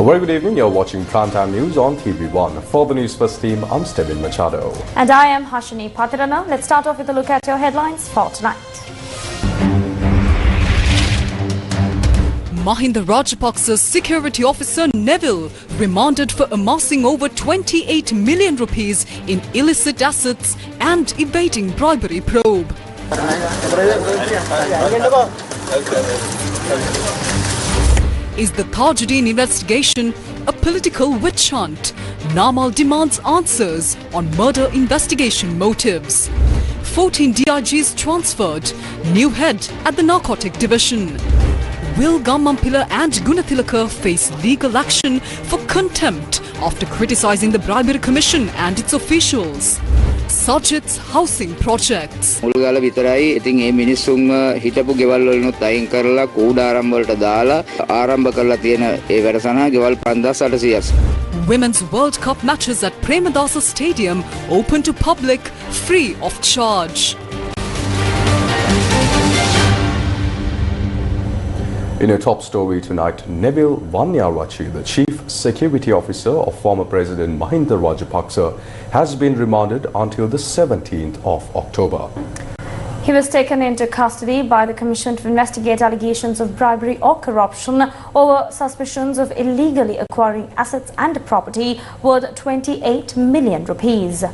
A very good evening. You're watching Primetime News on TV1. For the Newsfirst team, I'm Stephen Machado. And I am Hashini Patirana. Let's start off with a look at your headlines for tonight. Mahinda Rajapaksa's security officer Neville remanded for amassing over 28 million rupees in illicit assets and evading bribery probe. Is the Tajuddin investigation a political witch hunt? Namal demands answers on murder investigation motives. 14 DIGs transferred. New head at the narcotic division. Will Gammampila and Gunathilaka face legal action for contempt after criticising the Bribery Commission and its officials? Sajid's housing projects. මුල්ගාල විතරයි. ඉතින් මේ මිනිස්සුන් හිටපු ගෙවල් වලිනුත් අයින් කරලා කූඩාරම් වලට දාලා ආරම්භ කරලා තියෙන ඒ වැඩසටහන ගෙවල් 5800. Women's World Cup matches at Premadasa Stadium open to public, free of charge. In a top story tonight, Neville Vanyarachi, the Chief Security Officer of former President Mahinda Rajapaksa, has been remanded until the 17th of October. He was taken into custody by the Commission to investigate allegations of bribery or corruption over suspicions of illegally acquiring assets and property worth 28 million rupees.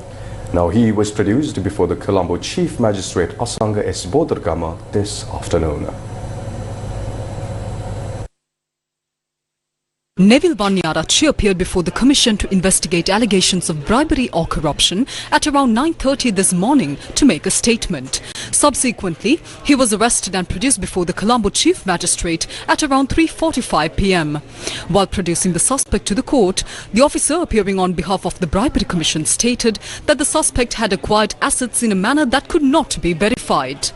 Now, he was produced before the Colombo Chief Magistrate Asanga S. Bodargama this afternoon. Neville Vanyarachi appeared before the Commission to investigate allegations of bribery or corruption at around 9:30 this morning to make a statement. Subsequently, he was arrested and produced before the Colombo Chief Magistrate at around 3:45 p.m. While producing the suspect to the court, the officer appearing on behalf of the Bribery Commission stated that the suspect had acquired assets in a manner that could not be verified.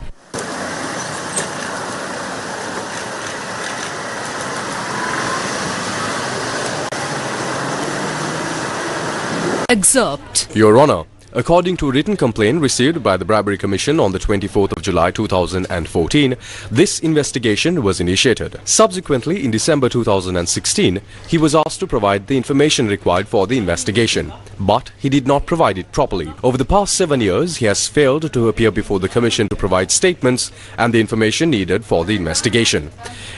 Excerpt. Your Honour, according to a written complaint received by the Bribery Commission on the 24th of July 2014, this investigation was initiated. Subsequently, in December 2016, he was asked to provide the information required for the investigation, but he did not provide it properly. Over the past 7 years, he has failed to appear before the Commission to provide statements and the information needed for the investigation.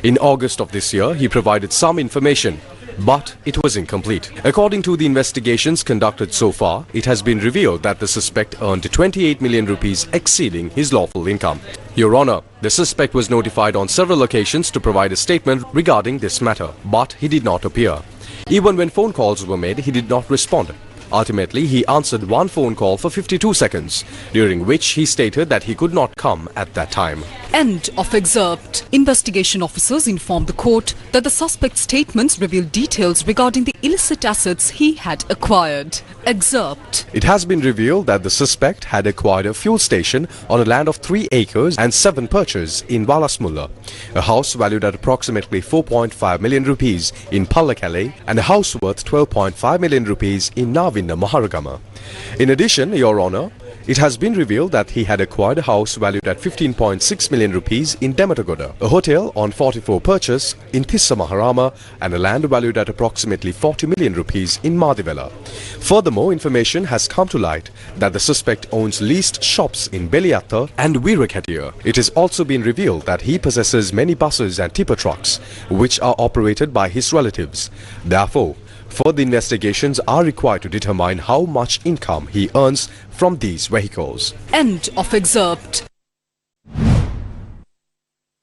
In August of this year, he provided some information, but it was incomplete. According to the investigations conducted so far, it has been revealed that the suspect earned 28 million rupees exceeding his lawful income. Your Honour, the suspect was notified on several occasions to provide a statement regarding this matter, but he did not appear. Even when phone calls were made, he did not respond. Ultimately, he answered one phone call for 52 seconds, during which he stated that he could not come at that time. End of excerpt. Investigation officers informed the court that the suspect's statements revealed details regarding the illicit assets he had acquired. Excerpt. It has been revealed that the suspect had acquired a fuel station on a land of 3 acres and 7 perches in Walasmulla, a house valued at approximately 4.5 million rupees in Pallakale, and a house worth 12.5 million rupees in Navinda Maharagama. In addition, Your Honour, it has been revealed that he had acquired a house valued at 15.6 million rupees in Dematagoda, a hotel on 44 perches in Thissa Maharama, and a land valued at approximately 40 million rupees in Madivela. Furthermore, information has come to light that the suspect owns leased shops in Beliatta and Veerakatia. It has also been revealed that he possesses many buses and tipper trucks, which are operated by his relatives. Therefore, further investigations are required to determine how much income he earns from these vehicles. End of excerpt.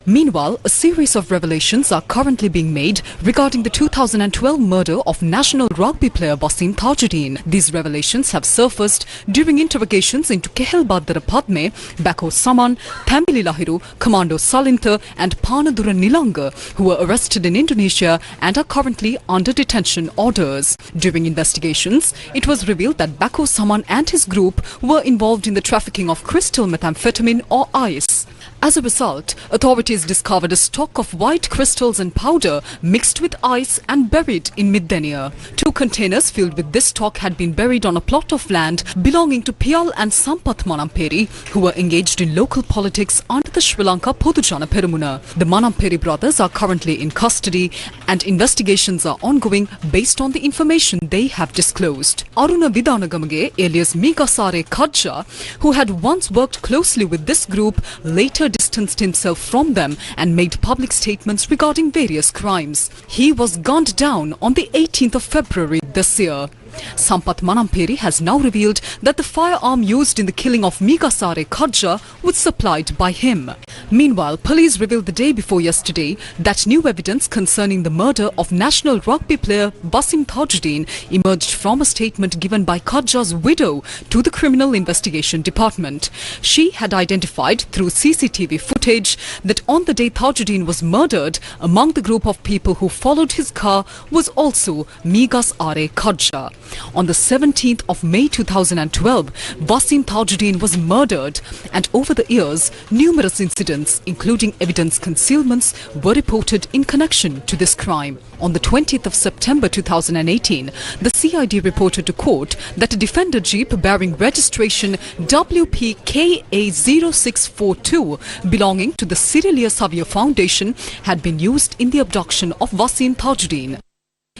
Meanwhile, a series of revelations are currently being made regarding the 2012 murder of national rugby player Wasim Tajuddin. These revelations have surfaced during interrogations into Kehel Baddara Padme, Bako Saman, Thamili Lahiru, Commando Salinta and Panadura Nilanga, who were arrested in Indonesia and are currently under detention orders. During investigations, it was revealed that Bako Saman and his group were involved in the trafficking of crystal methamphetamine or ice. As a result, authorities discovered a stock of white crystals and powder mixed with ice and buried in Middenia. 2 containers filled with this stock had been buried on a plot of land belonging to Piyal and Sampath Manamperi, who were engaged in local politics under the Sri Lanka Podujana Peramuna. The Manamperi brothers are currently in custody and investigations are ongoing based on the information they have disclosed. Aruna Vidanagamage, alias Megasare Khadja, who had once worked closely with this group, later distanced himself from them and made public statements regarding various crimes. He was gunned down on the 18th of February this year. Sampath Manamperi has now revealed that the firearm used in the killing of Megasare Khadja was supplied by him. Meanwhile, police revealed the day before yesterday that new evidence concerning the murder of national rugby player Basim Tajuddin emerged from a statement given by Khadja's widow to the Criminal Investigation Department. She had identified through CCTV footage that on the day Tajuddin was murdered, among the group of people who followed his car was also Megasare Khadja. On the 17th of May 2012, Basim Tajuddin was murdered, and over the years, numerous incidents, including evidence concealments, were reported in connection to this crime. On the 20th of September 2018, the CID reported to court that a Defender Jeep bearing registration WPKA0642 belonging to the Cyrilia Savia Foundation had been used in the abduction of Basim Tajuddin.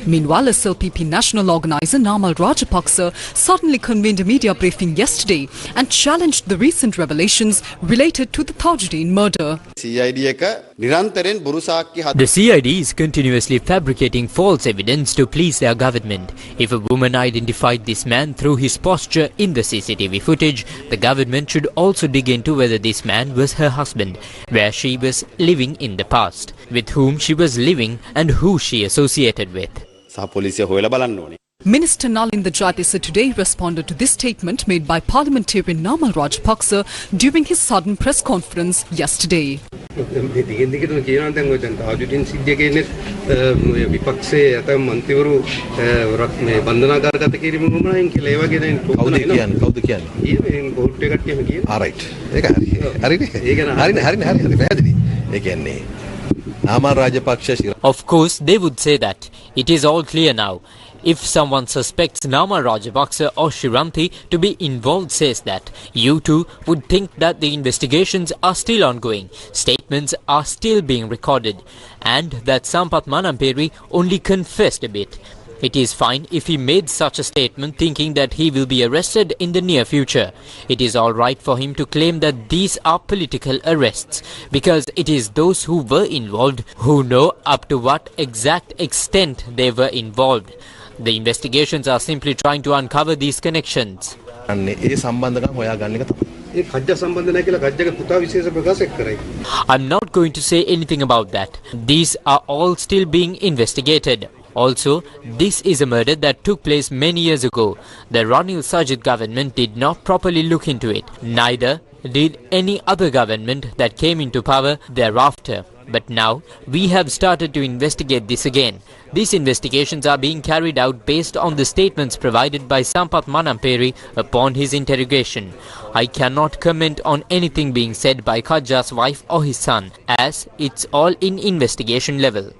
Meanwhile, SLPP national organizer Namal Rajapaksa suddenly convened a media briefing yesterday and challenged the recent revelations related to the Tajuddin murder. The CID is continuously fabricating false evidence to please their government. If a woman identified this man through his posture in the CCTV footage, the government should also dig into whether this man was her husband, where she was living in the past, with whom she was living and who she associated with. Minister Nalinda Jayatissa today responded to this statement made by parliamentarian Namal Rajapaksa during his sudden press conference yesterday. Of course, they would say that. It is all clear now. If someone suspects Namal Rajapaksa or Shiranthi to be involved says that, you too would think that the investigations are still ongoing, statements are still being recorded, and that Sampath Manamperi only confessed a bit. It is fine if he made such a statement thinking that he will be arrested in the near future. It is all right for him to claim that these are political arrests, because it is those who were involved who know up to what exact extent they were involved. The investigations are simply trying to uncover these connections. I'm not going to say anything about that. These are all still being investigated. Also, this is a murder that took place many years ago. The Ranil Sajid government did not properly look into it. Neither did any other government that came into power thereafter. But now, we have started to investigate this again. These investigations are being carried out based on the statements provided by Sampath Manamperi upon his interrogation. I cannot comment on anything being said by Khadja's wife or his son, as it's all in investigation level.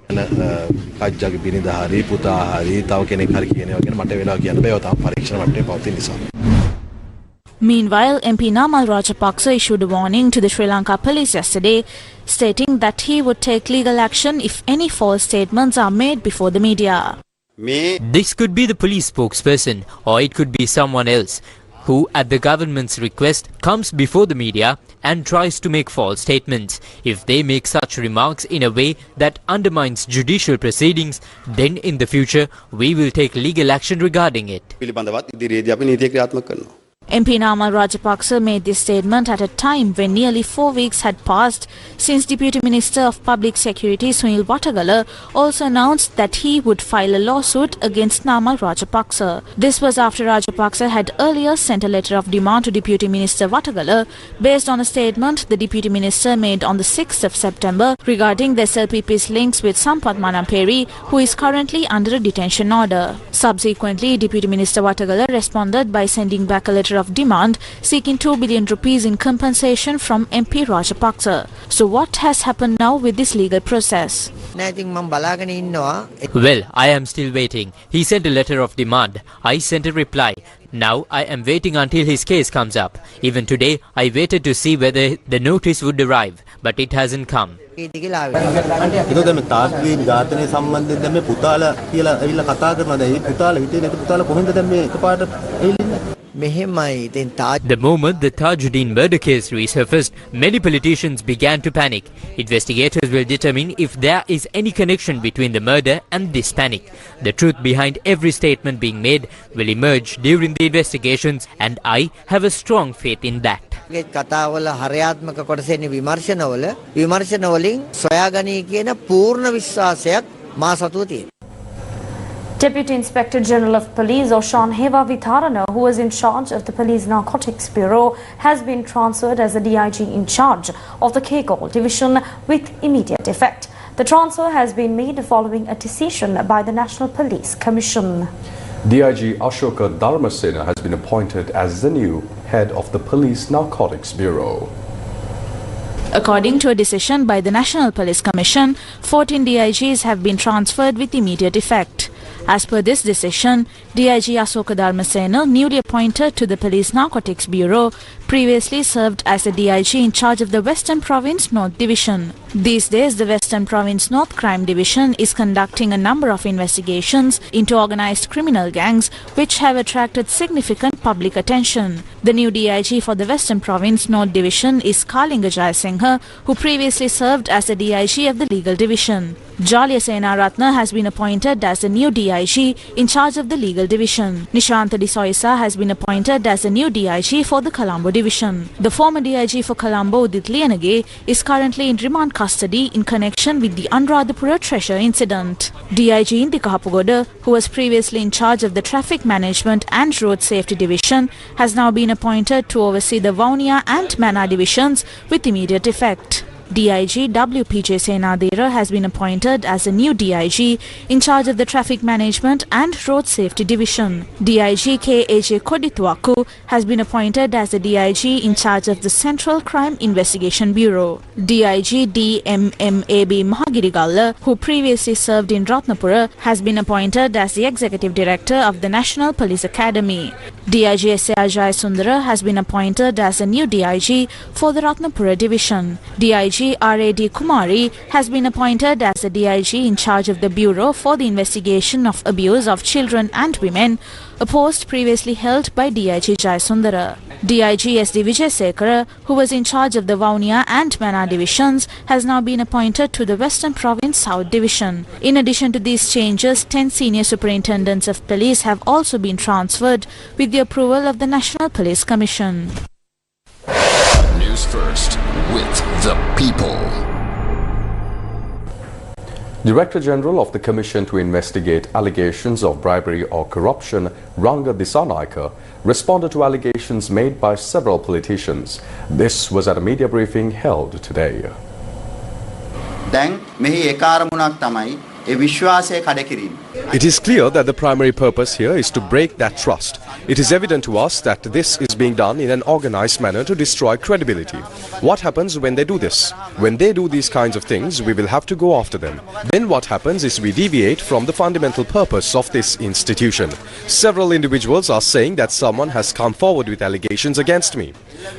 Meanwhile, MP Namal Rajapaksa issued a warning to the Sri Lanka police yesterday, stating that he would take legal action if any false statements are made before the media. This could be the police spokesperson, or it could be someone else, who at the government's request comes before the media and tries to make false statements. If they make such remarks in a way that undermines judicial proceedings, then in the future we will take legal action regarding it. MP Namal Rajapaksa made this statement at a time when nearly 4 weeks had passed since Deputy Minister of Public Security Sunil Watagala also announced that he would file a lawsuit against Namal Rajapaksa. This was after Rajapaksa had earlier sent a letter of demand to Deputy Minister Watagala based on a statement the Deputy Minister made on the 6th of September regarding the SLPP's links with Sampath Manamperi, who is currently under a detention order. Subsequently, Deputy Minister Watagala responded by sending back a letter of demand seeking 2 billion rupees in compensation from MP Rajapaksa. So what has happened now with this legal process? Well, I am still waiting. He sent a letter of demand. I sent a reply. Now I am waiting until his case comes up. Even today, I waited to see whether the notice would arrive, but it hasn't come. The moment the Tajuddin murder case resurfaced, many politicians began to panic. Investigators will determine if there is any connection between the murder and this panic. The truth behind every statement being made will emerge during the investigations, and I have a strong faith in that. කතාවල හරයාත්මක කොටසෙනි විමර්ශන වලින් සොයාගනී කියන පූර්ණ විශ්වාසයක් මා සතුව තියෙනවා. Deputy Inspector General of Police Oshan Heva Vitharana, who was in charge of the Police Narcotics Bureau, has been transferred as the DIG in charge of the Kegol Division with immediate effect. The transfer has been made following a decision by the National Police Commission. DIG Ashoka Dharmasena has been appointed as the new head of the Police Narcotics Bureau. According to a decision by the National Police Commission, 14 DIGs have been transferred with immediate effect. As per this decision, DIG Ashoka Dharmasena, newly appointed to the Police Narcotics Bureau, previously served as the DIG in charge of the Western Province North Division. These days, the Western Province North Crime Division is conducting a number of investigations into organized criminal gangs which have attracted significant public attention. The new DIG for the Western Province North Division is Kalinga Jayasinghe, who previously served as the DIG of the Legal Division. Jalya Senaratne has been appointed as the new DIG in charge of the Legal Division. Nishanta Disoisa has been appointed as the new DIG for the Colombo Division. The former DIG for Colombo, Udit Liyanage, is currently in remand custody in connection with the Anuradhapura treasure incident. DIG Indika Hapugoda, who was previously in charge of the Traffic Management and Road Safety Division, has now been appointed to oversee the Vaunia and Mana divisions with immediate effect. DIG WPJ Senadera has been appointed as a new DIG in charge of the Traffic Management and Road Safety Division. DIG KAJ Koditwaku has been appointed as the DIG in charge of the Central Crime Investigation Bureau. DIG DMMAB Mahagirigalla, who previously served in Ratnapura, has been appointed as the Executive Director of the National Police Academy. DIG S.A. Ajay Sundara has been appointed as a new DIG for the Ratnapura Division. DIG R.A.D. Kumari has been appointed as the DIG in charge of the Bureau for the Investigation of Abuse of Children and Women, a post previously held by DIG Jayasundara. DIG S.D. Vijayasekara, who was in charge of the Vaunia and Mana divisions, has now been appointed to the Western Province South Division. In addition to these changes, 10 senior superintendents of police have also been transferred with the approval of the National Police Commission. Newsfirst, with the people. Director General of the Commission to investigate allegations of bribery or corruption, Ranga Disanaika, responded to allegations made by several politicians. This was at a media briefing held today. It is clear that the primary purpose here is to break that trust. It is evident to us that this is being done in an organized manner to destroy credibility. What happens when they do this? When they do these kinds of things, we will have to go after them. Then what happens is we deviate from the fundamental purpose of this institution. Several individuals are saying that someone has come forward with allegations against me.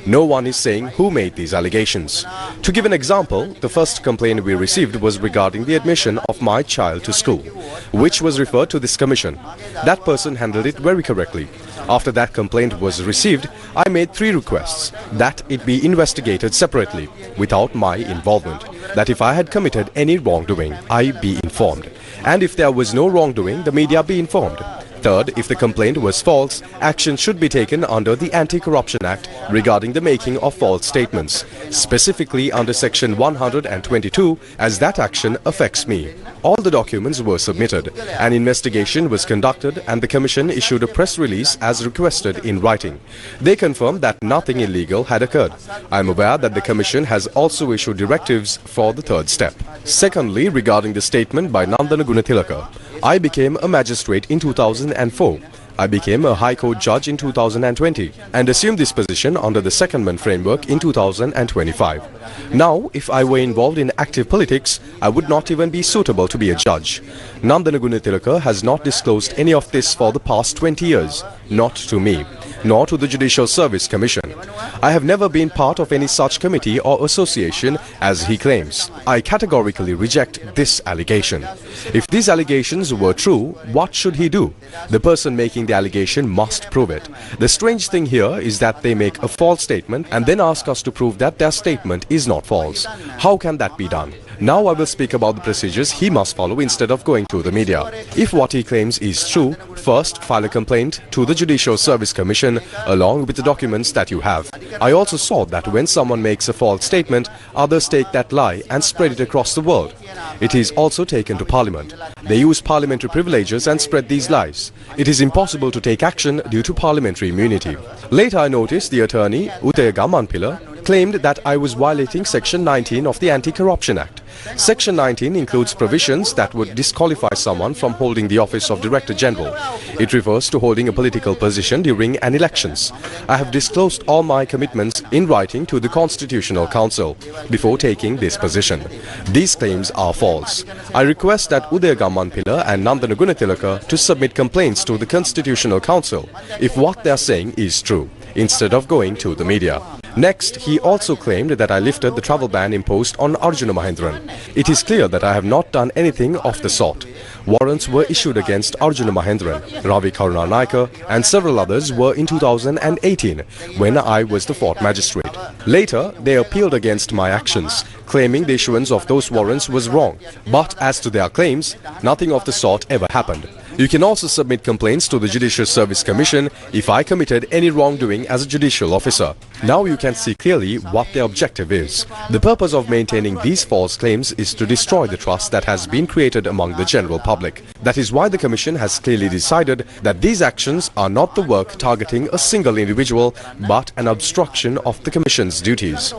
No one is saying who made these allegations. To give an example, the first complaint we received was regarding the admission of my child to school, which was referred to this commission. That person handled it very correctly. After that complaint was received, I made 3 requests that it be investigated separately without my involvement, that if I had committed any wrongdoing, I be informed, and if there was no wrongdoing, the media be informed. Third, if the complaint was false, action should be taken under the Anti-Corruption Act regarding the making of false statements, specifically under Section 122, as that action affects me. All the documents were submitted, an investigation was conducted, and the Commission issued a press release as requested in writing. They confirmed that nothing illegal had occurred. I am aware that the Commission has also issued directives for the third step. Secondly, regarding the statement by Nandana Gunathilaka, I became a magistrate in 2004. I became a High Court judge in 2020 and assumed this position under the Secondment framework in 2025. Now, if I were involved in active politics, I would not even be suitable to be a judge. Nandana Gunatilaka has not disclosed any of this for the past 20 years, not to me, nor to the Judicial Service Commission. I have never been part of any such committee or association as he claims. I categorically reject this allegation. If these allegations were true, what should he do? The person making the allegation must prove it. The strange thing here is that they make a false statement and then ask us to prove that their statement is not false. How can that be done? Now I will speak about the procedures he must follow instead of going to the media. If what he claims is true, first file a complaint to the Judicial Service Commission along with the documents that you have. I also saw that when someone makes a false statement, others take that lie and spread it across the world. It is also taken to Parliament. They use parliamentary privileges and spread these lies. It is impossible to take action due to parliamentary immunity. Later I noticed the attorney, Udaya Gamanpila, claimed that I was violating Section 19 of the Anti-Corruption Act. Section 19 includes provisions that would disqualify someone from holding the office of Director General. It refers to holding a political position during an elections. I have disclosed all my commitments in writing to the Constitutional Council before taking this position. These claims are false. I request that Udaya Gamanpila and Nandana Gunatilaka to submit complaints to the Constitutional Council if what they are saying is true, instead of going to the media. Next, he also claimed that I lifted the travel ban imposed on Arjuna Mahendran. It is clear that I have not done anything of the sort. Warrants were issued against Arjuna Mahendran, Ravi Karunanaika and several others were in 2018 when I was the fourth magistrate. Later, they appealed against my actions, claiming the issuance of those warrants was wrong. But as to their claims, nothing of the sort ever happened. You can also submit complaints to the Judicial Service Commission if I committed any wrongdoing as a judicial officer. Now you can see clearly what their objective is. The purpose of maintaining these false claims is to destroy the trust that has been created among the general public. That is why the Commission has clearly decided that these actions are not the work targeting a single individual but an obstruction of the Commission's duties.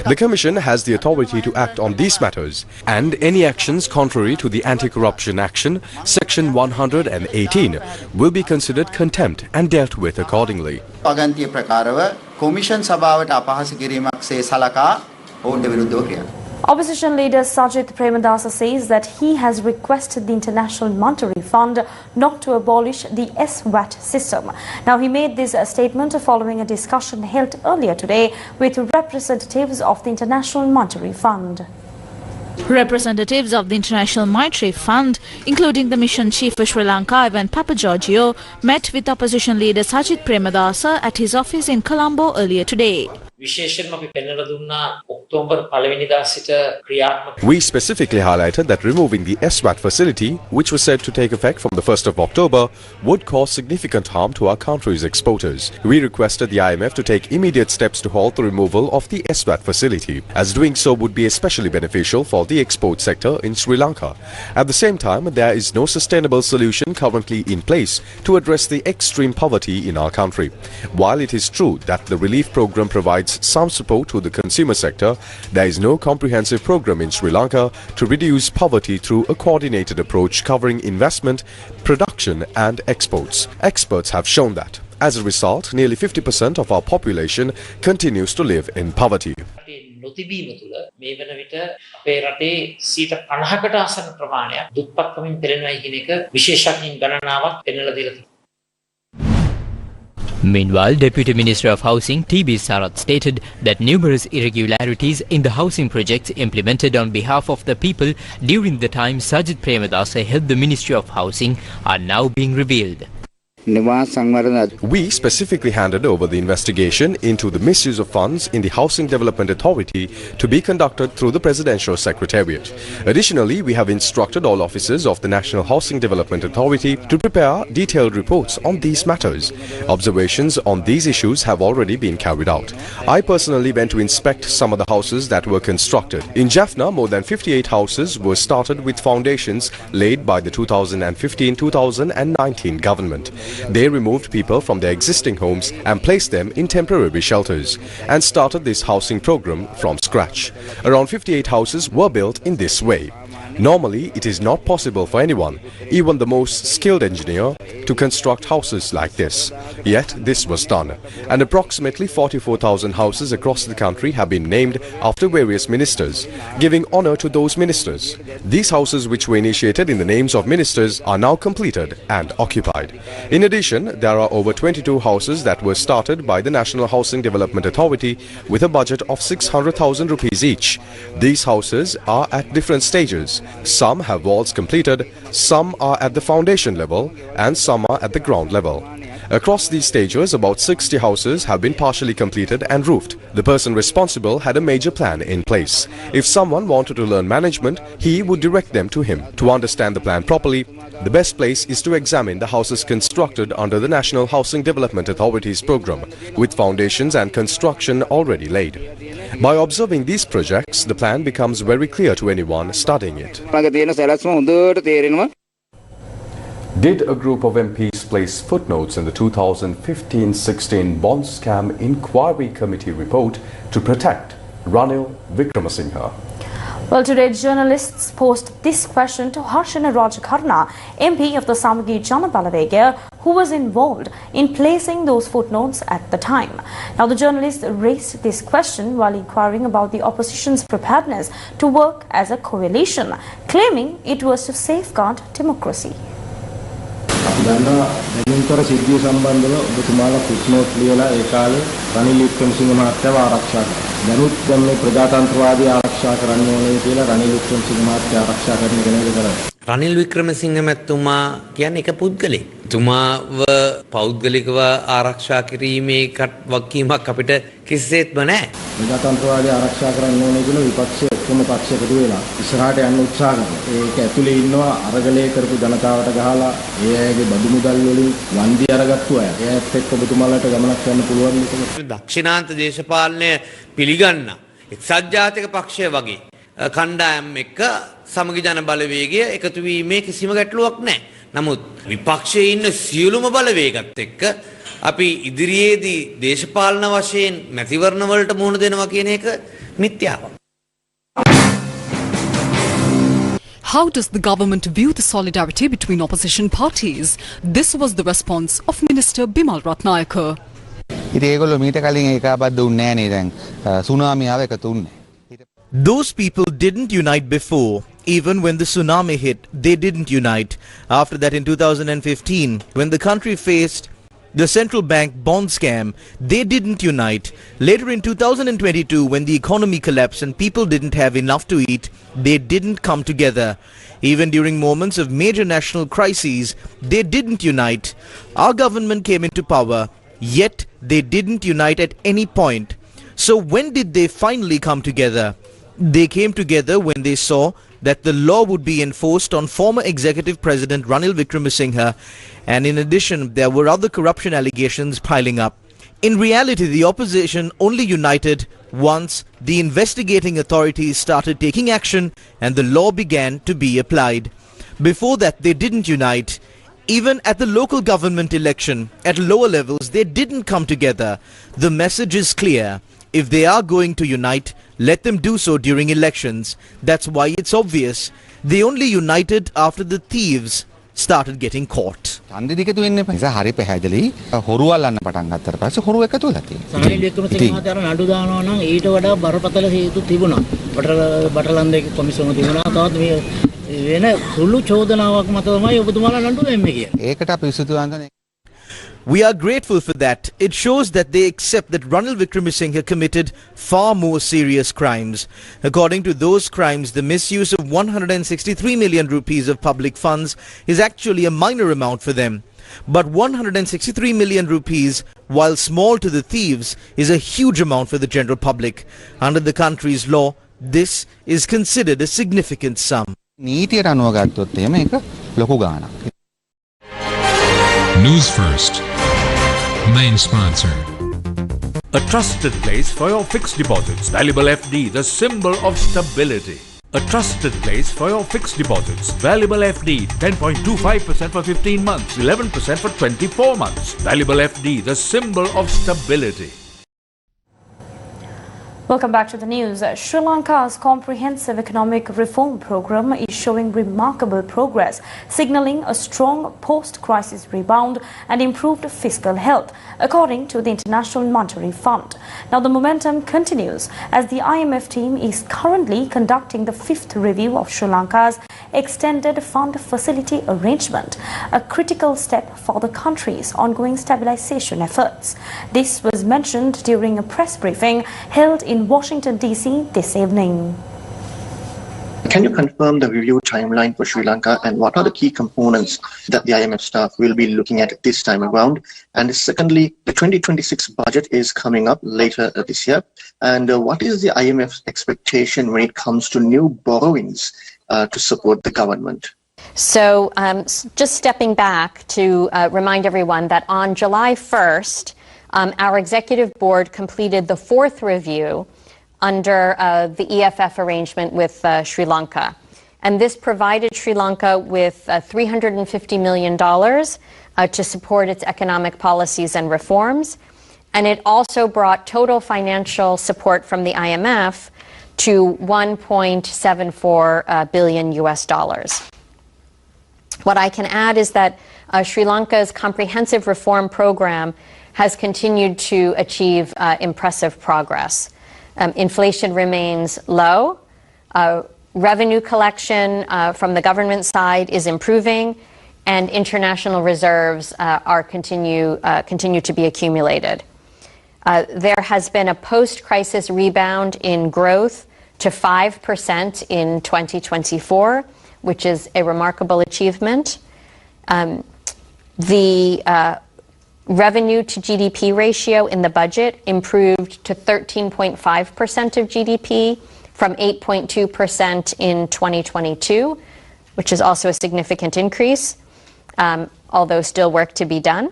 The Commission has the authority to act on these matters, and any actions contrary to the Anti-Corruption Action, Section 118, will be considered contempt and dealt with accordingly. අගන්තිය ප්‍රකාරව commission සභාවට අපහාස කිරීමක්සේ සලකා ඔවුන්ට විරුද්ධව ක්‍රියා. Opposition leader Sajith Premadasa says that he has requested the International Monetary Fund not to abolish the SWAT system. Now, he made this statement following a discussion held earlier today with representatives of the International Monetary Fund. Representatives of the International Monetary Fund, including the mission chief for Sri Lanka, Ivan Papageorgiou, met with opposition leader Sajith Premadasa at his office in Colombo earlier today. We specifically highlighted that removing the SWAT facility, which was said to take effect from the 1st of October, would cause significant harm to our country's exporters. We requested the IMF to take immediate steps to halt the removal of the SWAT facility, as doing so would be especially beneficial for the export sector in Sri Lanka. At the same time, there is no sustainable solution currently in place to address the extreme poverty in our country. While it is true that the relief program provides some support to the consumer sector, there is no comprehensive program in Sri Lanka to reduce poverty through a coordinated approach covering investment, production and exports. Experts have shown that. As a result, nearly 50% of our population continues to live in poverty. නොතිබීම තුළ මේ වන විට අපේ රටේ 50%කට ආසන්න ප්‍රමාණයක් දුප්පත්කමින් පෙළෙනවායි කියන එක විශේෂඥයින් ගණනාවක් පෙන්වලා දීලා තියෙනවා. Meanwhile, Deputy Minister of Housing T.B. Sarath stated that numerous irregularities in the housing projects implemented on behalf of the people during the time Sajith Premadasa held the Ministry of Housing are now being revealed. We specifically handed over the investigation into the misuse of funds in the Housing Development Authority to be conducted through the Presidential Secretariat. Additionally, we have instructed all officers of the National Housing Development Authority to prepare detailed reports on these matters. Observations on these issues have already been carried out. I personally went to inspect some of the houses that were constructed. In Jaffna, more than 58 houses were started with foundations laid by the 2015-2019 government. They removed people from their existing homes and placed them in temporary shelters and started this housing program from scratch. Around 58 houses were built in this way. Normally, it is not possible for anyone, even the most skilled engineer, to construct houses like this. Yet, this was done, and approximately 44,000 houses across the country have been named after various ministers, giving honour to those ministers. These houses, which were initiated in the names of ministers, are now completed and occupied. In addition, there are over 22 houses that were started by the National Housing Development Authority with a budget of 600,000 rupees each. These houses are at different stages. Some have walls completed, some are at the foundation level, and some are at the ground level. Across these stages, about 60 houses have been partially completed and roofed. The person responsible had a major plan in place. If someone wanted to learn management, he would direct them to him. To understand the plan properly, the best place is to examine the houses constructed under the National Housing Development Authority's program, with foundations and construction already laid. By observing these projects, the plan becomes very clear to anyone studying it. Did a group of MPs place footnotes in the 2015-16 bond scam inquiry committee report to protect Ranil Wickremesinghe? Well, today journalists posed this question to Harshana Rajakarna, MP of the Samagi Janabalavega, who was involved in placing those footnotes at the time. Now, the journalists raised this question while inquiring about the opposition's preparedness to work as a coalition, claiming it was to safeguard democracy. නිරන්තර සිද්ධිය සම්බන්ධව ඔබතුමාලා ෆුට්නෝට් ලියලා ඒ කාලේ රනිල් වික්‍රමසිංහ මහත්තයාව ආරක්ෂා කළා. දැනුත් දැන් මේ ප්‍රජාතන්ත්‍රවාදී ආරක්ෂා කරන්න ඕනේ කියලා රනිල් වික්‍රමසිංහ මහත්තයා ආරක්ෂා කරන එක නේද කරන්නේ? රනිල් වික්‍රමසිංහ මැතිතුමා කියන්නේ එක පුද්ගලෙක්. තුමාව පෞද්ගලිකව ආරක්ෂා කිරීමේ වගකීමක් අපිට කිසිසේත්ම නැහැ. ප්‍රජාතන්ත්‍රවාදී ආරක්ෂා කරන්න ඕනේ කියලා විපක්ෂයේ ඔක්කොම පක්ෂ එකතු වෙලා ඉස්සරහට යන්න උත්සාහ කරනවා. ඒක ඇතුලේ ඉන්නවා අරගලයේ කරපු ජනතාවට ගහලා ඒ අයගේ බදු මුදල් වලින් වන්දි අරගත්තු අය. ඒත් එක්ක ඔබතුමාලට ගමනක් යන්න පුළුවන් නේද? දක්ෂිණාන්ත දේශපාලනය පිළිගන්න එක්සත් ජාතික පක්ෂය වගේ කණ්ඩායම් එක්ක සමගි ජන බලවේගය එකතු වීමේ කිසිම ගැටලුවක් නැහැ. නමුත් විපක්ෂයේ ඉන්න සියලුම බලවේගත් එක්ක අපි ඉදිරියේදී දේශපාලන වශයෙන් මැතිවරණ වලට මුහුණ දෙනවා කියන එක මිත්‍යාවක්. How does the government view the solidarity between opposition parties? This was the response of Minister Bimal Ratnayake. Those people didn't unite before. Even when the tsunami hit, they didn't unite. After that, in 2015, when the country faced the central bank bond scam, they didn't unite. Later in 2022, when the economy collapsed and people didn't have enough to eat, they didn't come together. Even during moments of major national crises, they didn't unite. Our government came into power, yet they didn't unite at any point. So when did they finally come together? They came together when they saw that the law would be enforced on former executive president Ranil Wickremesinghe, and in addition there were other corruption allegations piling up. In reality, the opposition only united once the investigating authorities started taking action and the law began to be applied. Before that, they didn't unite. Even at the local government election, at lower levels, they didn't come together. The message is clear. If they are going to unite, let them do so during elections. That's why it's obvious. They only united after the thieves started getting caught. We are grateful for that. It shows that they accept that Ranil Wickremesinghe committed far more serious crimes. According to those crimes, the misuse of 163 million rupees of public funds is actually a minor amount for them. But 163 million rupees, while small to the thieves, is a huge amount for the general public. Under the country's law, this is considered a significant sum. Newsfirst, main sponsor. A trusted place for your fixed deposits. Valuable FD, the symbol of stability. A trusted place for your fixed deposits. Valuable FD, 10.25% for 15 months, 11% for 24 months. Valuable FD, the symbol of stability. Welcome back to the news. Sri Lanka's comprehensive economic reform program is showing remarkable progress, signaling a strong post-crisis rebound and improved fiscal health, according to the International Monetary Fund. Now, the momentum continues as the IMF team is currently conducting the fifth review of Sri Lanka's extended fund facility arrangement, a critical step for the country's ongoing stabilization efforts. This was mentioned during a press briefing held in Washington, D.C. this evening. Can you confirm the review timeline for Sri Lanka and what are the key components that the IMF staff will be looking at this time around? And secondly, the 2026 budget is coming up later this year. And what is the IMF's expectation when it comes to new borrowings to support the government? So just stepping back to remind everyone that on July 1st, our executive board completed the fourth review under the EFF arrangement with Sri Lanka. And this provided Sri Lanka with $350 million to support its economic policies and reforms. And it also brought total financial support from the IMF to $1.74 billion US dollars. What I can add is that Sri Lanka's comprehensive reform program has continued to achieve impressive progress. Inflation remains low. Revenue collection from the government side is improving, and international reserves continue to be accumulated. There has been a post-crisis rebound in growth to 5% in 2024, which is a remarkable achievement. The revenue to GDP ratio in the budget improved to 13.5% of GDP from 8.2% in 2022, which is also a significant increase, although still work to be done.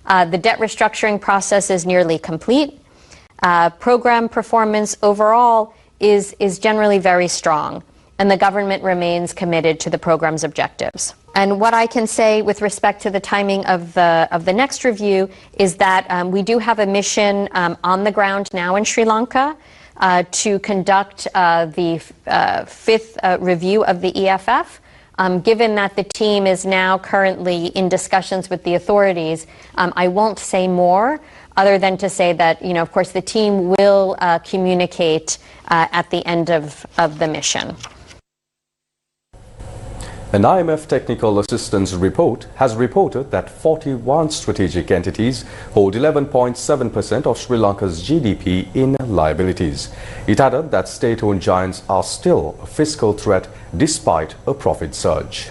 The debt restructuring process is nearly complete. Program performance overall is generally very strong, and the government remains committed to the program's objectives. And what I can say with respect to the timing of the next review is that we do have a mission on the ground now in Sri Lanka to conduct the fifth review of the EFF. Given that the team is now currently in discussions with the authorities, I won't say more other than to say that, of course, the team will communicate at the end of the mission. An IMF technical assistance report has reported that 41 strategic entities hold 11.7% of Sri Lanka's GDP in liabilities. It added that state-owned giants are still a fiscal threat despite a profit surge.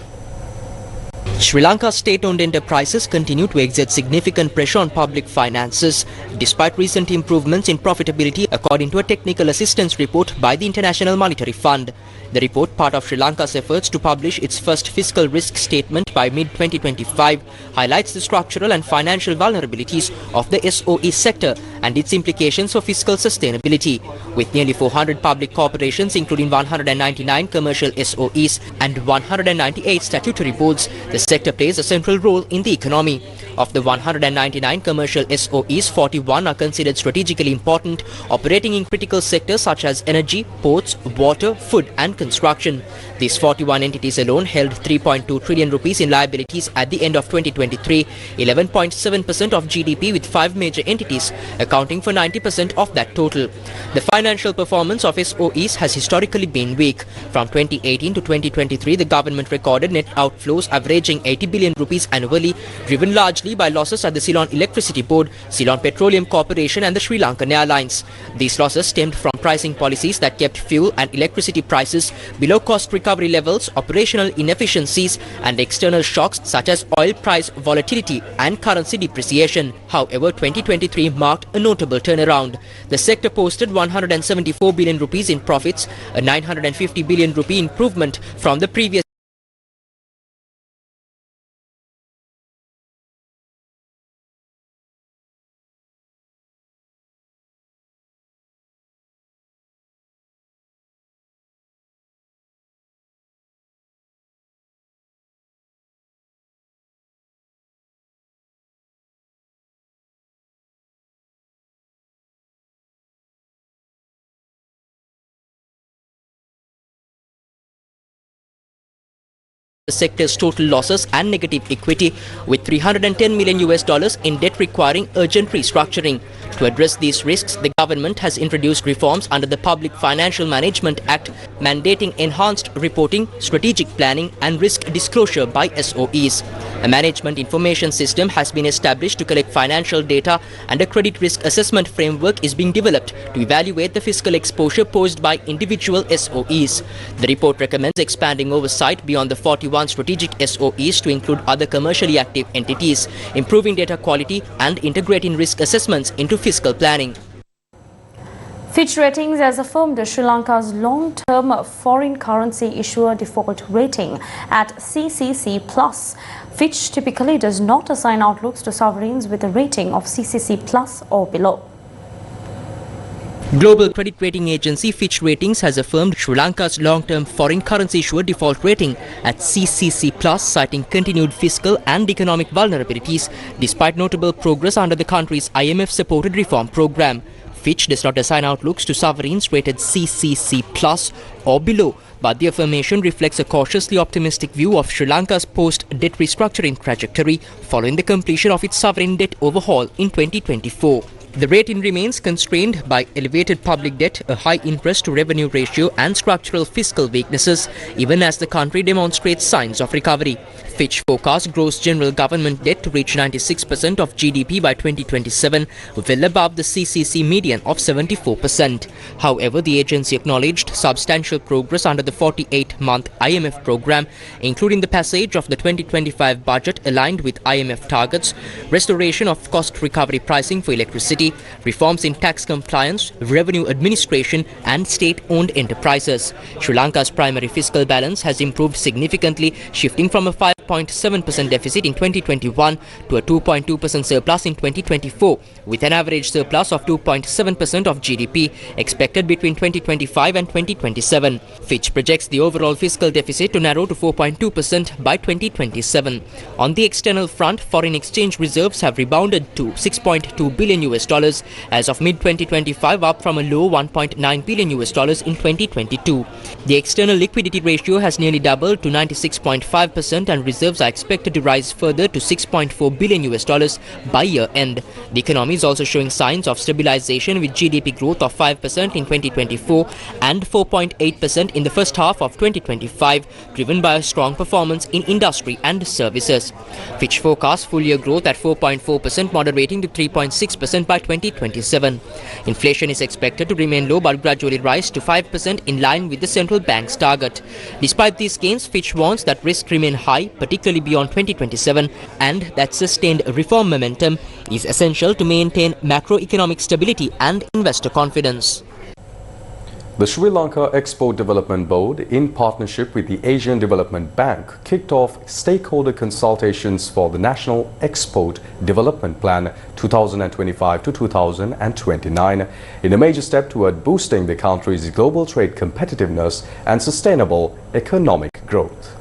Sri Lanka's state-owned enterprises continue to exert significant pressure on public finances, despite recent improvements in profitability, according to a technical assistance report by the International Monetary Fund. The report, part of Sri Lanka's efforts to publish its first fiscal risk statement by mid-2025, highlights the structural and financial vulnerabilities of the SOE sector and its implications for fiscal sustainability. With nearly 400 public corporations, including 199 commercial SOEs and 198 statutory boards, the sector plays a central role in the economy. Of the 199 commercial SOEs, 41 are considered strategically important, operating in critical sectors such as energy, ports, water, food and construction. These 41 entities alone held 3.2 trillion rupees in liabilities at the end of 2023, 11.7% of GDP, with 5 major entities accounting for 90% of that total. The financial performance of SOEs has historically been weak. From 2018 to 2023, the government recorded net outflows averaging 80 billion rupees annually, driven largely by losses at the Ceylon Electricity Board, Ceylon Petroleum Corporation and the Sri Lankan Airlines. These losses stemmed from pricing policies that kept fuel and electricity prices below cost recovery levels, operational inefficiencies and external shocks such as oil price volatility and currency depreciation. However, 2023 marked a notable turnaround. The sector posted 174 billion rupees in profits, a 950 billion rupee improvement from the previous the sector's total losses and negative equity, with $310 million in debt requiring urgent restructuring. To address these risks, the government has introduced reforms under the Public Financial Management Act, mandating enhanced reporting, strategic planning and risk disclosure by SOEs. A management information system has been established to collect financial data, and a credit risk assessment framework is being developed to evaluate the fiscal exposure posed by individual SOEs. The report recommends expanding oversight beyond the 41 strategic SOEs to include other commercially active entities, improving data quality and integrating risk assessments into fiscal planning. Fitch Ratings has affirmed Sri Lanka's long-term foreign currency issuer default rating at CCC+. Fitch typically does not assign outlooks to sovereigns with a rating of CCC+ or below. Global credit rating agency Fitch Ratings has affirmed Sri Lanka's long-term foreign currency issuer default rating at CCC+, citing continued fiscal and economic vulnerabilities despite notable progress under the country's IMF-supported reform program. Fitch does not assign outlooks to sovereigns rated CCC+ or below, but the affirmation reflects a cautiously optimistic view of Sri Lanka's post-debt restructuring trajectory following the completion of its sovereign debt overhaul in 2024. The rating remains constrained by elevated public debt, a high interest-to-revenue ratio and structural fiscal weaknesses, even as the country demonstrates signs of recovery. Fitch forecasts gross general government debt to reach 96% of GDP by 2027, well above the CCC median of 74%. However, the agency acknowledged substantial progress under the 48-month IMF program, including the passage of the 2025 budget aligned with IMF targets, restoration of cost recovery pricing for electricity, reforms in tax compliance, revenue administration and state-owned enterprises. Sri Lanka's primary fiscal balance has improved significantly, shifting from a 5.7% deficit in 2021 to a 2.2% surplus in 2024, with an average surplus of 2.7% of GDP expected between 2025 and 2027. Fitch projects the overall fiscal deficit to narrow to 4.2% by 2027. On the external front, foreign exchange reserves have rebounded to $6.2 billion as of mid-2025, up from a low $1.9 billion in 2022. The external liquidity ratio has nearly doubled to 96.5%, and reserves are expected to rise further to $6.4 billion by year-end. The economy is also showing signs of stabilization, with GDP growth of 5% in 2024 and 4.8% in the first half of 2025, driven by a strong performance in industry and services. Fitch forecasts full-year growth at 4.4%, moderating to 3.6% by 2027. Inflation is expected to remain low but gradually rise to 5% in line with the central bank's target. Despite these gains, Fitch warns that risks remain high, particularly beyond 2027, and that sustained reform momentum is essential to maintain macroeconomic stability and investor confidence. The Sri Lanka Export Development Board, in partnership with the Asian Development Bank, kicked off stakeholder consultations for the National Export Development Plan 2025 to 2029, in a major step toward boosting the country's global trade competitiveness and sustainable economic growth.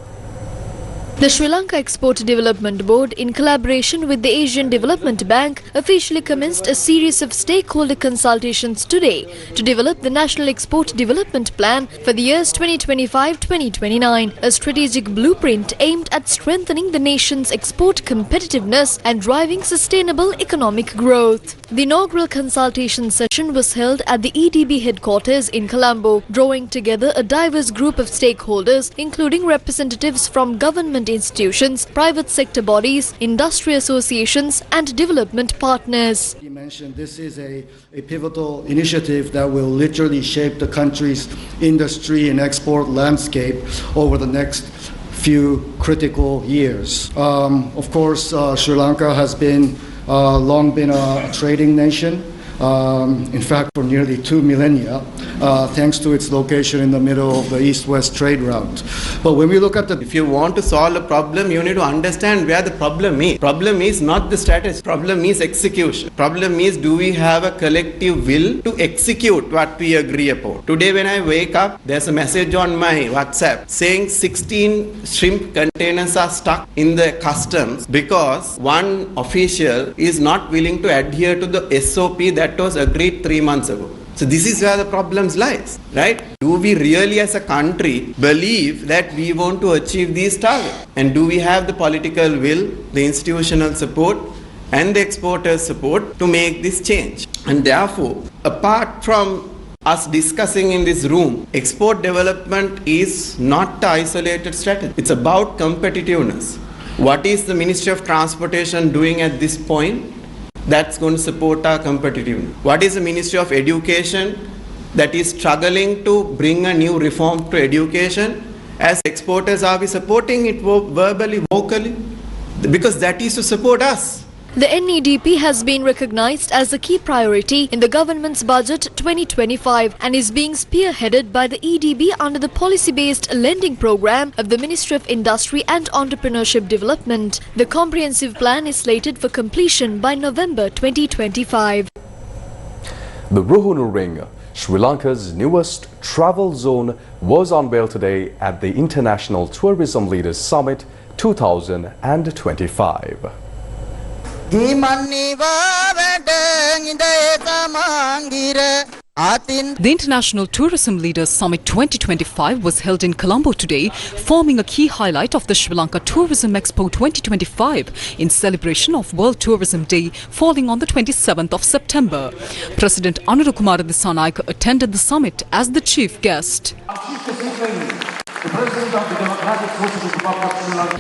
The Sri Lanka Export Development Board, in collaboration with the Asian Development Bank, officially commenced a series of stakeholder consultations today to develop the National Export Development Plan for the years 2025-2029, a strategic blueprint aimed at strengthening the nation's export competitiveness and driving sustainable economic growth. The inaugural consultation session was held at the EDB headquarters in Colombo, drawing together a diverse group of stakeholders, including representatives from government institutions, private sector bodies, industry associations and development partners. You mentioned this is a pivotal initiative that will literally shape the country's industry and export landscape over the next few critical years. Of course, Sri Lanka has long been a trading nation. In fact, for nearly 2 millennia, thanks to its location in the middle of the east-west trade route. But when we look at if you want to solve a problem, you need to understand where the problem is. Problem is not the strategy. Problem is execution. Problem is, do we have a collective will to execute what we agree upon? Today when I wake up, there's a message on my WhatsApp saying 16 shrimp containers are stuck in the customs because one official is not willing to adhere to the SOP that was agreed 3 months ago. So this is where the problems lies, right? Do we really as a country believe that we want to achieve these targets? And do we have the political will, the institutional support and the exporters' support to make this change? And therefore, apart from us discussing in this room, export development is not an isolated strategy. It's about competitiveness. What is the Ministry of Transportation doing at this point that's going to support our competitiveness? What is the Ministry of Education that is struggling to bring a new reform to education? As exporters, are we supporting it verbally, vocally? Because that is to support us. The NEDP has been recognized as a key priority in the government's budget 2025 and is being spearheaded by the EDB under the policy-based lending program of the Ministry of Industry and Entrepreneurship Development. The comprehensive plan is slated for completion by November 2025. The Ruhunu Ring, Sri Lanka's newest travel zone, was unveiled today at the International Tourism Leaders Summit 2025. The International Tourism Leaders Summit 2025 was held in Colombo today, forming a key highlight of the Sri Lanka Tourism Expo 2025 in celebration of World Tourism Day falling on the 27th of September. President Anurukumara Dissanayake attended the summit as the chief guest.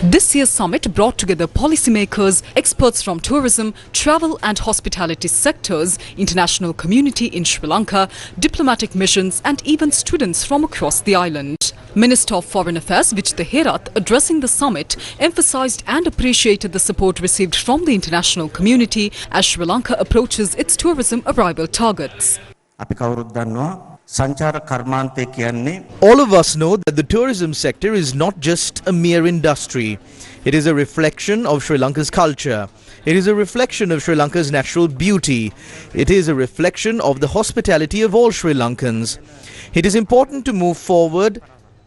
This year's summit brought together policymakers, experts from tourism, travel and hospitality sectors, international community in Sri Lanka, diplomatic missions and even students from across the island. Minister of Foreign Affairs Vijitha Herath, addressing the summit, emphasized and appreciated the support received from the international community as Sri Lanka approaches its tourism arrival targets. All of us know that the tourism sector is not just a mere industry. It is a reflection of Sri Lanka's culture. It is a reflection of Sri Lanka's natural beauty. It is a reflection of the hospitality of all Sri Lankans. It is important to move forward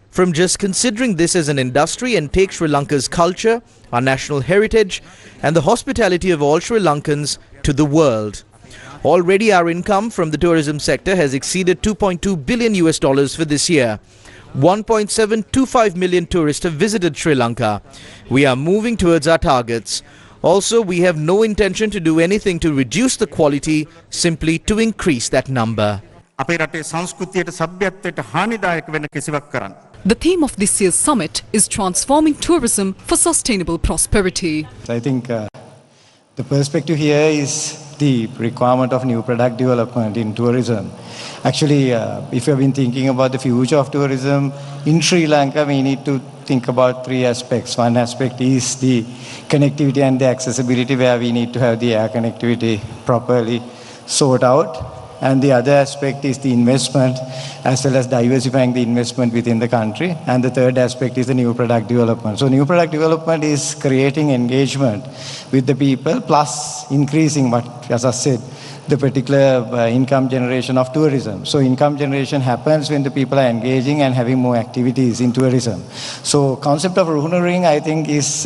from just considering this as an industry and take Sri Lanka's culture, our national heritage, and the hospitality of all Sri Lankans to the world. Already our income from the tourism sector has exceeded $2.2 billion for this year. 1.725 million tourists have visited Sri Lanka. We are moving towards our targets. Also, we have no intention to do anything to reduce the quality, simply to increase that number. The theme of this year's summit is transforming tourism for sustainable prosperity. I think the perspective here is the requirement of new product development in tourism. Actually, if you've been thinking about the future of tourism in Sri Lanka, we need to think about three aspects. One aspect is the connectivity and the accessibility, where we need to have the air connectivity properly sorted out. And the other aspect is the investment, as well as diversifying the investment within the country. And the third aspect is the new product development. So new product development is creating engagement with the people, plus increasing what, as I said, the particular income generation of tourism. So income generation happens when the people are engaging and having more activities in tourism. So concept of Ruhunu Ring, I think, is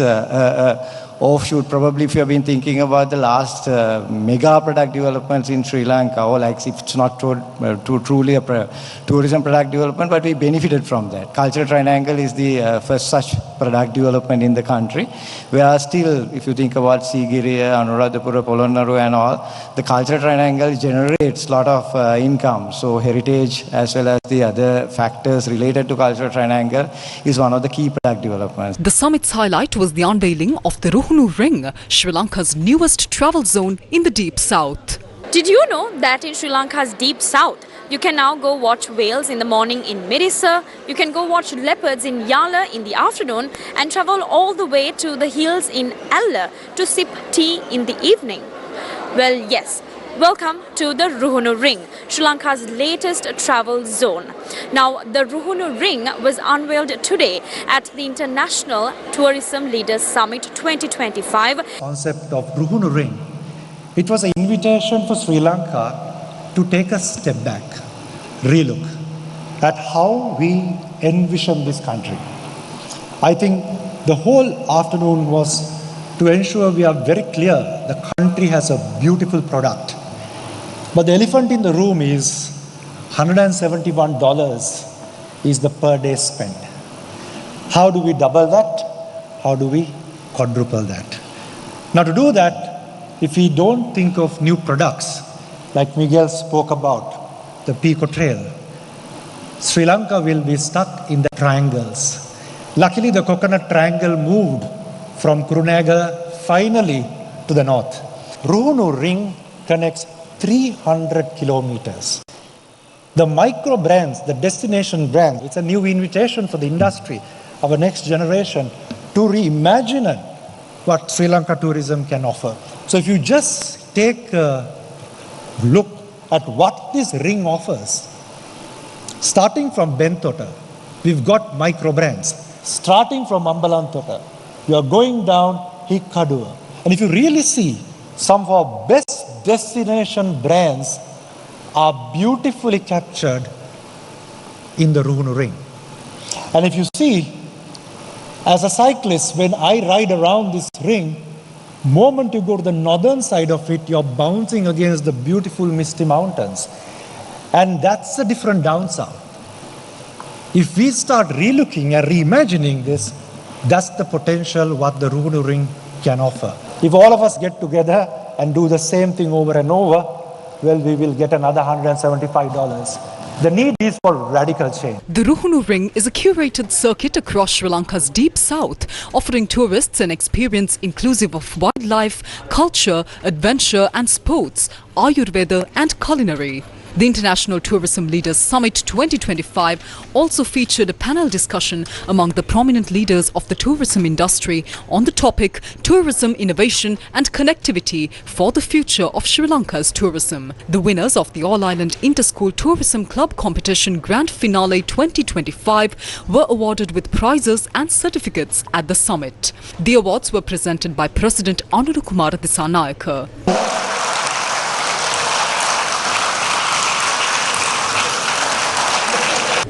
offshoot, probably, if you have been thinking about the last mega product developments in Sri Lanka, or like if it's not truly a tourism product development, but we benefited from that. Cultural Triangle is the first such product development in the country, where still, if you think about Sigiriya, Anuradhapura, Polonnaru and all, the Cultural Triangle generates a lot of income. So heritage, as well as the other factors related to Cultural Triangle, is one of the key product developments. The summit's highlight was the unveiling of the Ruhunu Ring, Sri Lanka's newest travel zone in the deep south. Did you know that in Sri Lanka's deep south, you can now go watch whales in the morning in Mirissa, you can go watch leopards in Yala in the afternoon, and travel all the way to the hills in Ella to sip tea in the evening? Well, yes. Welcome to the Ruhunu Ring, Sri Lanka's latest travel zone. Now, the Ruhunu Ring was unveiled today at the International Tourism Leaders Summit 2025. Concept of Ruhunu Ring, it was an invitation for Sri Lanka to take a step back, relook at how we envision this country. I think the whole afternoon was to ensure we are very clear the country has a beautiful product. But the elephant in the room is $171 is the per day spend. How do we double that? How do we quadruple that? Now, to do that, if we don't think of new products, like Miguel spoke about, the Pico Trail, Sri Lanka will be stuck in the triangles. Luckily, the coconut triangle moved from Kurunagar finally to the north. Ruhunu Ring connects 300 kilometers. The micro brands, the destination brands, it's a new invitation for the industry, our next generation, to reimagine what Sri Lanka tourism can offer. So if you just take a look at what this ring offers, starting from Bentota, we've got micro brands. Starting from Ambalantota, you are going down Hikkadua. And if you really see, some of our best destination brands are beautifully captured in the Ruhunu Ring. And if you see, as a cyclist, when I ride around this ring, moment you go to the northern side of it, you're bouncing against the beautiful misty mountains. And that's a different down south. If we start relooking and reimagining this, that's the potential what the Ruhunu Ring can offer. If all of us get together and do the same thing over and over, well, we will get another $175. The need is for radical change. The Ruhunu Ring is a curated circuit across Sri Lanka's deep south, offering tourists an experience inclusive of wildlife, culture, adventure and sports, Ayurveda and culinary. The International Tourism Leaders Summit 2025 also featured a panel discussion among the prominent leaders of the tourism industry on the topic Tourism Innovation and Connectivity for the Future of Sri Lanka's Tourism. The winners of the All-Island Inter-School Tourism Club Competition Grand Finale 2025 were awarded with prizes and certificates at the summit. The awards were presented by President Anurukumara Dissanayake.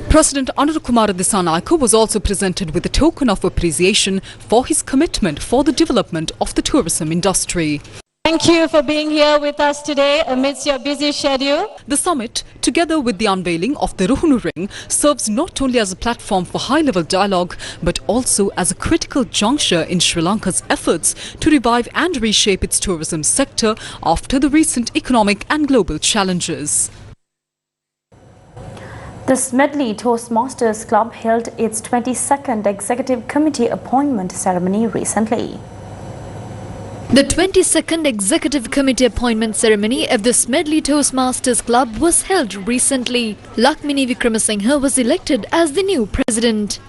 President Anurukumara Dissanayake was also presented with a token of appreciation for his commitment for the development of the tourism industry. Thank you for being here with us today amidst your busy schedule. The summit, together with the unveiling of the Ruhunu Ring, serves not only as a platform for high-level dialogue, but also as a critical juncture in Sri Lanka's efforts to revive and reshape its tourism sector after the recent economic and global challenges. The Smedley Toastmasters Club held its 22nd Executive Committee appointment ceremony recently. The 22nd Executive Committee appointment ceremony of the Smedley Toastmasters Club was held recently. Lakmini Wickramasinghe was elected as the new president.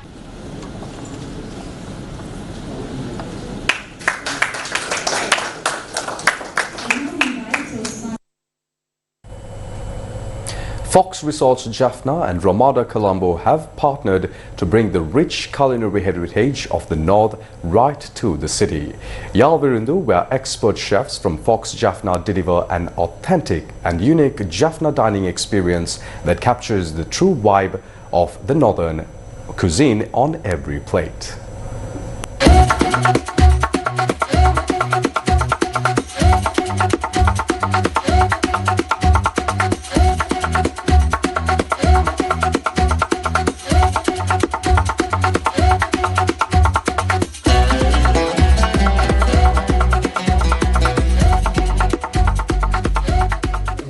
Fox Resorts Jaffna and Ramada Colombo have partnered to bring the rich culinary heritage of the North right to the city. Yalvirindu, where expert chefs from Fox Jaffna deliver an authentic and unique Jaffna dining experience that captures the true vibe of the northern cuisine on every plate.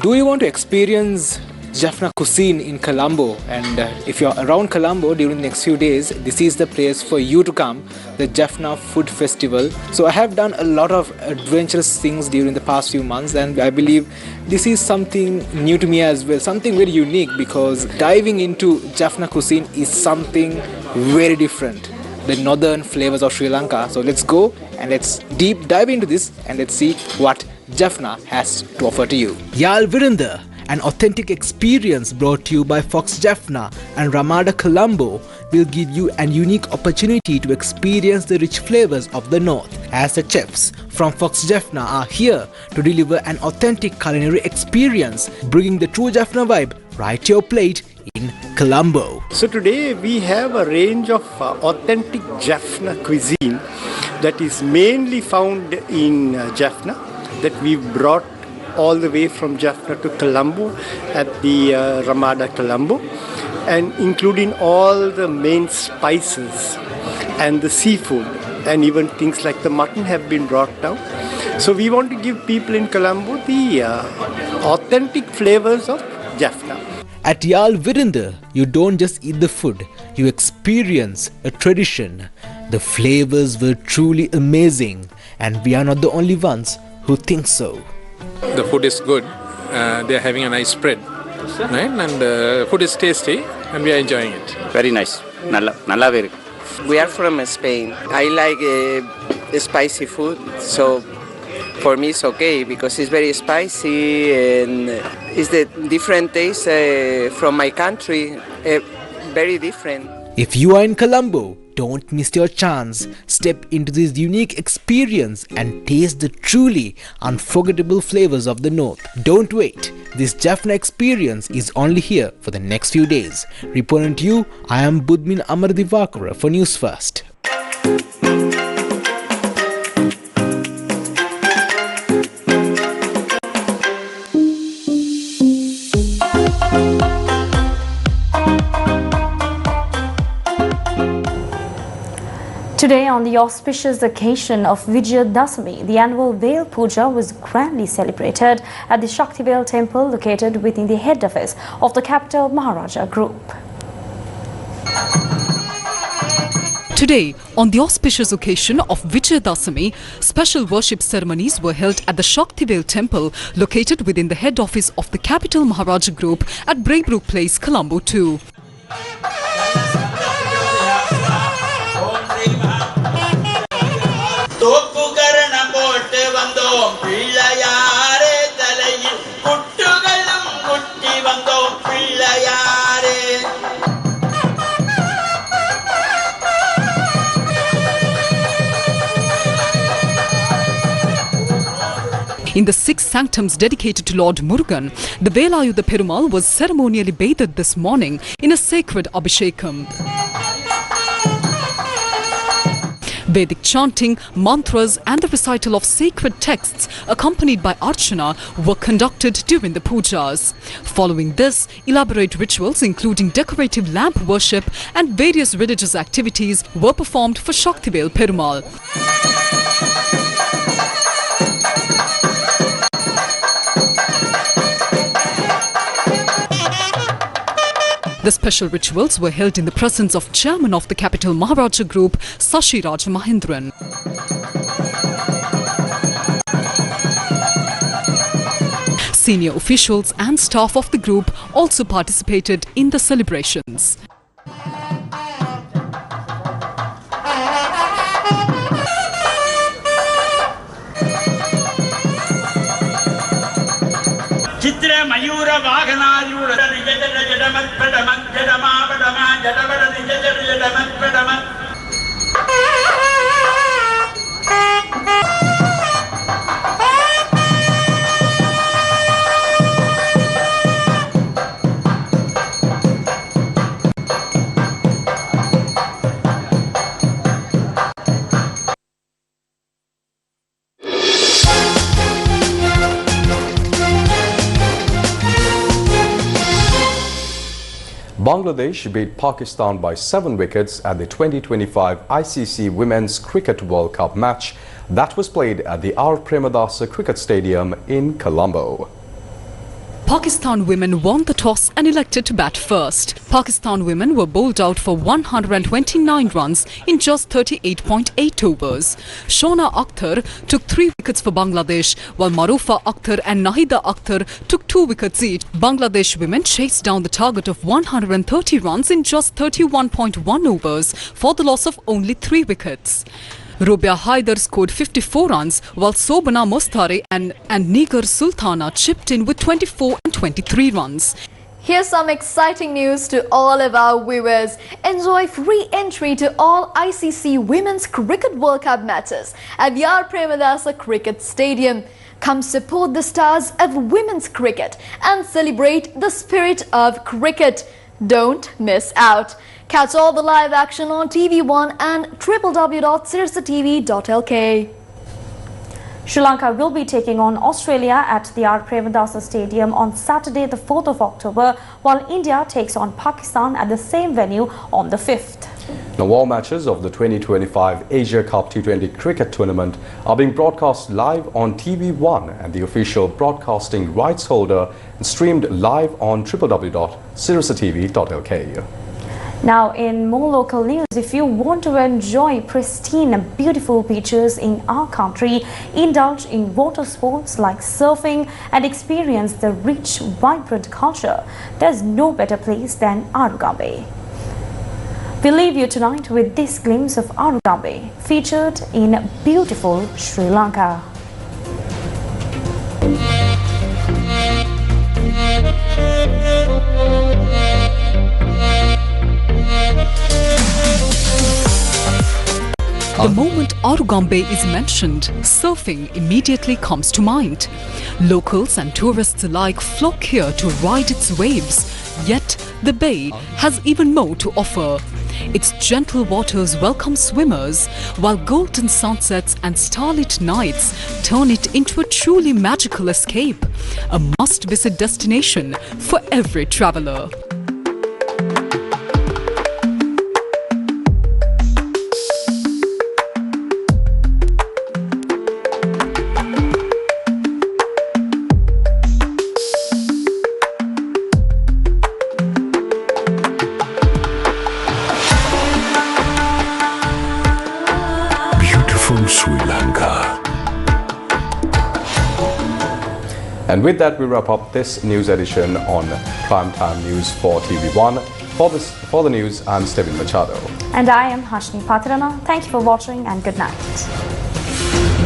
Do you want to experience Jaffna cuisine in Colombo? And if you're around Colombo during the next few days, this is the place for you to come, the Jaffna Food Festival. So I have done a lot of adventurous things during the past few months, and I believe this is something new to me as well, something very unique, because diving into Jaffna cuisine is something very different, the northern flavors of Sri Lanka. So let's go and let's deep dive into this and let's see what Jaffna has to offer to you. Yalvirindu, an authentic experience brought to you by Fox Jaffna and Ramada Colombo, will give you an unique opportunity to experience the rich flavors of the north, as the chefs from Fox Jaffna are here to deliver an authentic culinary experience, bringing the true Jaffna vibe right to your plate in Colombo. So today we have a range of authentic Jaffna cuisine that is mainly found in Jaffna, that we brought all the way from Jaffna to Colombo at the Ramada Colombo, and including all the main spices and the seafood, and even things like the mutton have been brought down. So we want to give people in Colombo the authentic flavors of Jaffna. At Yal Virender, you don't just eat the food, you experience a tradition. The flavors were truly amazing, and we are not the only ones who think so. The food is good. They are having a nice spread, right? And the food is tasty, and we are enjoying it. Very nice. Nalla very. We are from Spain. I like spicy food, so for me it's okay because it's very spicy and it's the different taste from my country, very different. If you are in Colombo, don't miss your chance. Step into this unique experience and taste the truly unforgettable flavors of the north. Don't wait. This Jaffna experience is only here for the next few days. Reporting to you, I am Budmin Amardivakara for Newsfirst. Today, on the auspicious occasion of Vijaya Dasami, the annual Veil Puja was grandly celebrated at the Shaktivel temple located within the head office of the capital Maharaja Group. Today, on the auspicious occasion of Vijaya Dasami, special worship ceremonies were held at the Shaktivel temple located within the head office of the capital Maharaja Group at Braybrook Place, Colombo 2. In the 6 sanctums dedicated to Lord Murugan, the Velayuda Perumal was ceremonially bathed this morning in a sacred Abhishekam. Vedic chanting, mantras and the recital of sacred texts accompanied by Archana were conducted during the pujas. Following this, elaborate rituals including decorative lamp worship and various religious activities were performed for Shaktivel Perumal. The special rituals were held in the presence of chairman of the capital Maharaja Group, Sashi Raj Mahindran. Senior officials and staff of the group also participated in the celebrations. Chitra Mayura Vaganayura Jadamat Pedamat Jadama Pedama Jadabada Jadamat Pedamat. Bangladesh beat Pakistan by 7 wickets at the 2025 ICC Women's Cricket World Cup match that was played at the R. Premadasa Cricket Stadium in Colombo. Pakistan women won the toss and elected to bat first. Pakistan women were bowled out for 129 runs in just 38.8 overs. Shona Akhtar took 3 wickets for Bangladesh, while Marufa Akhtar and Nahida Akhtar took 2 wickets each. Bangladesh women chased down the target of 130 runs in just 31.1 overs for the loss of only 3 wickets. Robia Haider scored 54 runs, while Sobana Mostare and Nigar Sultana chipped in with 24 and 23 runs. Here's some exciting news to all of our viewers. Enjoy free entry to all ICC Women's Cricket World Cup matches at the R. Premadasa Cricket Stadium. Come support the stars of women's cricket and celebrate the spirit of cricket. Don't miss out. Catch all the live action on TV1 and www.sirsatv.lk. Sri Lanka will be taking on Australia at the R. Premadasa Stadium on Saturday the 4th of October, while India takes on Pakistan at the same venue on the 5th. Now, all matches of the 2025 Asia Cup T20 cricket tournament are being broadcast live on TV1 and the official broadcasting rights holder, and streamed live on www.sirasatv.lk. Now, in more local news, if you want to enjoy pristine and beautiful beaches in our country, indulge in water sports like surfing and experience the rich, vibrant culture, there's no better place than Arugambe. We leave you tonight with this glimpse of Arugambe, featured in beautiful Sri Lanka. The moment Arugambe is mentioned, surfing immediately comes to mind. Locals and tourists alike flock here to ride its waves. Yet, the bay has even more to offer. Its gentle waters welcome swimmers, while golden sunsets and starlit nights turn it into a truly magical escape. A must-visit destination for every traveller. Sri Lanka. And with that, we wrap up this news edition on Primetime News for TV1. For the news, I'm Steven Machado. And I am Hashni Patirana. Thank you for watching and good night.